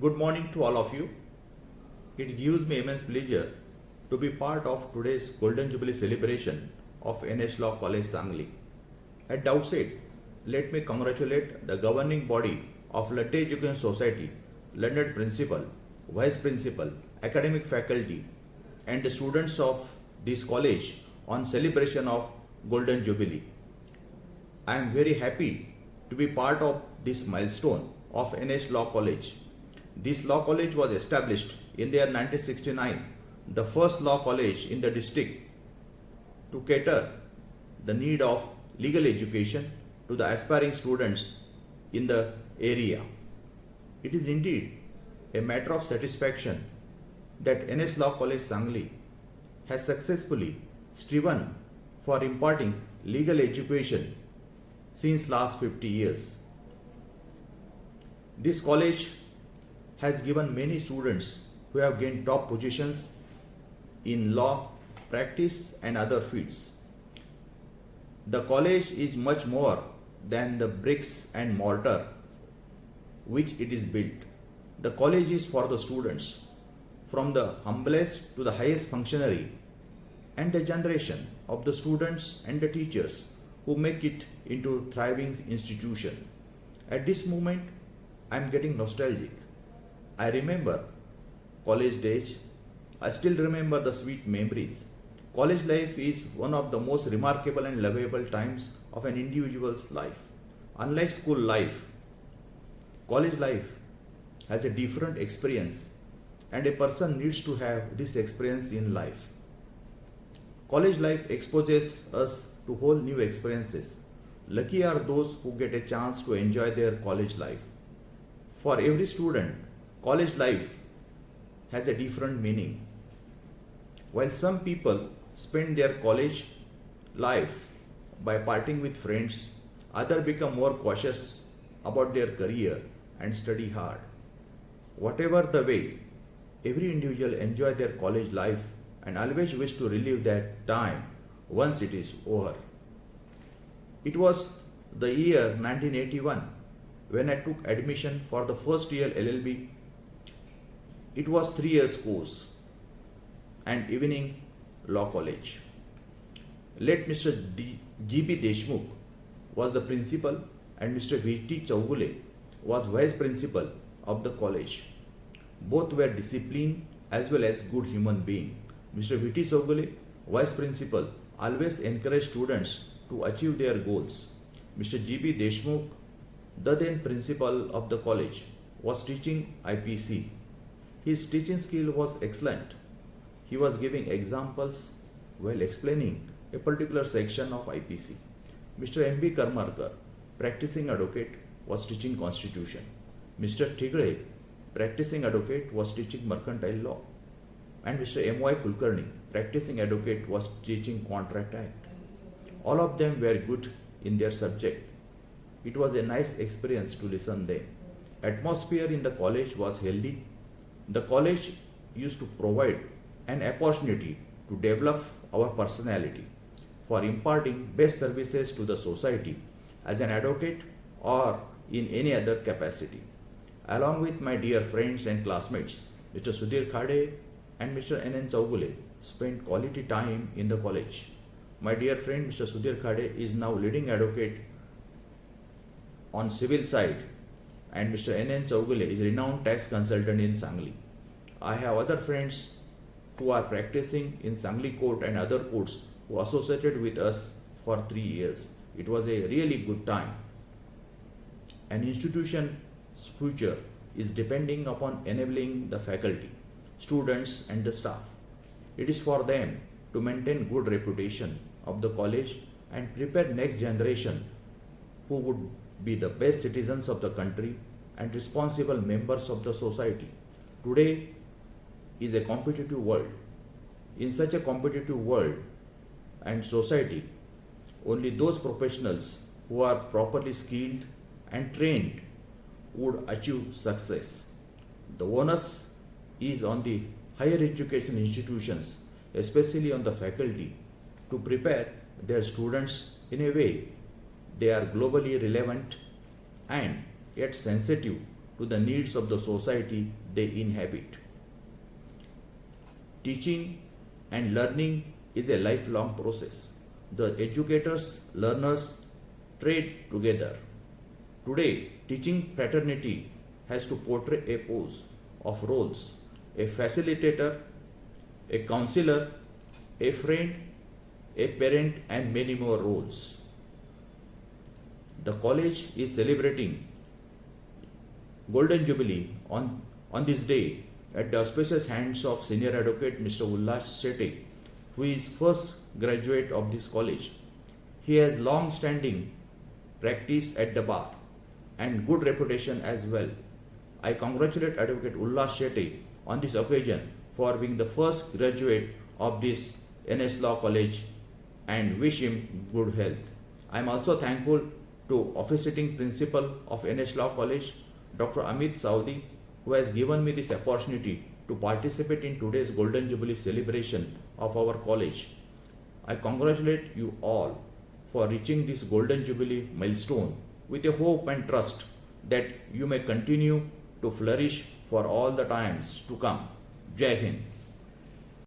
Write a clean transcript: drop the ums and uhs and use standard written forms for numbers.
Good morning to all of you. It gives me immense pleasure to be part of today's Golden Jubilee celebration of NS Law College Sangli. At the outset, let me congratulate the governing body of Latte Education Society, learned principal, vice principal, academic faculty, and the students of this college on celebration of Golden Jubilee. I am very happy to be part of this milestone of NS Law College. This law college was established in the year 1969, the first law college in the district to cater the need of legal education to the aspiring students in the area. It is indeed a matter of satisfaction that NS Law College Sangli has successfully striven for imparting legal education since last 50 years. This college has given many students who have gained top positions in law, practice and other fields. The college is much more than the bricks and mortar which it is built. The college is for the students, from the humblest to the highest functionary, and the generation of the students and the teachers who make it into a thriving institution. At this moment, I am getting nostalgic. I remember college days. I still remember the sweet memories. College life is one of the most remarkable and lovable times of an individual's life. Unlike school life, college life has a different experience, and a person needs to have this experience in life. College life exposes us to whole new experiences. Lucky are those who get a chance to enjoy their college life. For every student, college life has a different meaning. While some people spend their college life by partying with friends, others become more cautious about their career and study hard. Whatever the way, every individual enjoys their college life and always wish to relive that time once it is over. It was the year 1981 when I took admission for the first year LLB. It was 3 years course and evening law college. Late Mr. G.B. Deshmukh was the principal and Mr. V.T. Chaugule was vice principal of the college. Both were disciplined as well as good human beings. Mr. V.T. Chaugule, vice principal, always encouraged students to achieve their goals. Mr. G.B. Deshmukh, the then principal of the college, was teaching IPC. His teaching skill was excellent. He was giving examples while explaining a particular section of IPC. Mr. M.B. Karmarkar, practicing advocate, was teaching constitution. Mr. Tigre, practicing advocate, was teaching mercantile law. And Mr. M.Y. Kulkarni, practicing advocate, was teaching contract act. All of them were good in their subject. It was a nice experience to listen them. Atmosphere in the college was healthy. The college used to provide an opportunity to develop our personality for imparting best services to the society as an advocate or in any other capacity. Along with my dear friends and classmates, Mr. Sudhir Khade and Mr. N.N. Chaugule spent quality time in the college. My dear friend Mr. Sudhir Khade is now leading advocate on civil side, and Mr. N.N. Chaugule is renowned tax consultant in Sangli. I have other friends who are practicing in Sangli court and other courts who associated with us for 3 years. It was a really good time. An institution's future is depending upon enabling the faculty, students and the staff. It is for them to maintain good reputation of the college and prepare next generation who would be the best citizens of the country and responsible members of the society. Today is a competitive world. In such a competitive world and society, only those professionals who are properly skilled and trained would achieve success. The onus is on the higher education institutions, especially on the faculty, to prepare their students in a way they are globally relevant and yet sensitive to the needs of the society they inhabit. Teaching and learning is a lifelong process. The educators, learners trade together. Today, teaching fraternity has to portray a pose of roles: a facilitator, a counselor, a friend, a parent, and many more roles. The college is celebrating Golden Jubilee on this day at the auspicious hands of Senior Advocate Mr. Ullas Shetty, who is first graduate of this college. He has long-standing practice at the bar and good reputation as well. I congratulate Advocate Ullas Shetty on this occasion for being the first graduate of this NS Law College and wish him good health. I am also thankful to officiating principal of NS Law College, Dr. Amit Saudi, who has given me this opportunity to participate in today's Golden Jubilee celebration of our college. I congratulate you all for reaching this Golden Jubilee milestone with a hope and trust that you may continue to flourish for all the times to come. Jai Hind.